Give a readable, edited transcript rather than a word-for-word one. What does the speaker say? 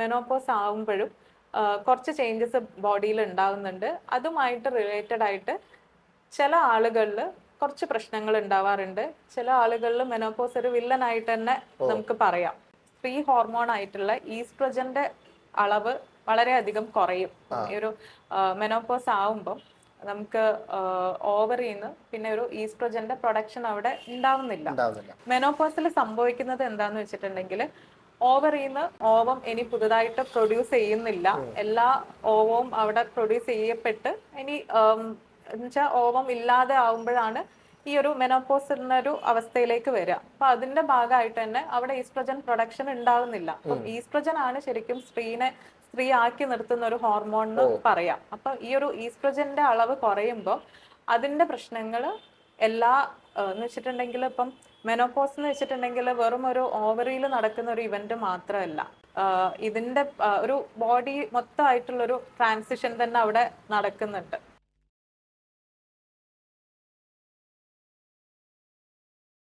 Menopause ആവുമ്പോഴും കുറച്ച് changes ബോഡിയിൽ ഉണ്ടാകുന്നുണ്ട്. അതുമായിട്ട് റിലേറ്റഡ് ആയിട്ട് ചില ആളുകളിൽ കുറച്ച് പ്രശ്നങ്ങൾ ഉണ്ടാവാറുണ്ട്. ചില ആളുകളിൽ മെനോപോസ് ഒരു വില്ലനായിട്ട് തന്നെ നമുക്ക് പറയാം. സ്ത്രീ ഹോർമോൺ ആയിട്ടുള്ള ഈസ്ട്രജന്റെ അളവ് വളരെയധികം കുറയും. ഈ ഒരു മെനോപോസ് ആവുമ്പം നമുക്ക് ഓവറിന്ന് പിന്നെ ഒരു ഈസ്ട്രജന്റെ പ്രൊഡക്ഷൻ അവിടെ ഉണ്ടാവുന്നില്ല. മെനോപോസിൽ സംഭവിക്കുന്നത് എന്താന്ന് വെച്ചിട്ടുണ്ടെങ്കിൽ ഓവറിന്ന് ഓവം ഇനി പുതുതായിട്ട് പ്രൊഡ്യൂസ് ചെയ്യുന്നില്ല. എല്ലാ ഓവവും അവിടെ പ്രൊഡ്യൂസ് ചെയ്യപ്പെട്ട് ഇനി എന്നുവെച്ചാൽ ഓവം ഇല്ലാതെ ആവുമ്പോഴാണ് ഈ ഒരു മെനോപോസ് എന്നൊരു അവസ്ഥയിലേക്ക് വരിക. അപ്പൊ അതിന്റെ ഭാഗമായിട്ട് തന്നെ അവിടെ ഈസ്ട്രജൻ പ്രൊഡക്ഷൻ ഉണ്ടാകുന്നില്ല. അപ്പം ഈസ്ട്രജൻ ആണ് ശരിക്കും സ്ത്രീ ആക്കി നിർത്തുന്ന ഒരു ഹോർമോൺ എന്ന് പറയാം. അപ്പൊ ഈ ഒരു ഈസ്ട്രജന്റെ അളവ് കുറയുമ്പോൾ അതിന്റെ പ്രശ്നങ്ങൾ എല്ലാ എന്ന് വെച്ചിട്ടുണ്ടെങ്കിൽ ഇപ്പം മെനോപോസ് എന്ന് വെച്ചിട്ടുണ്ടെങ്കിൽ വെറും ഒരു ഓവറിയിൽ നടക്കുന്ന ഒരു ഇവന്റ് മാത്രമല്ല. ഇതിന്റെ ഒരു ബോഡി മൊത്തമായിട്ടുള്ള ഒരു ട്രാൻസിഷൻ തന്നെ അവിടെ നടക്കുന്നുണ്ട്.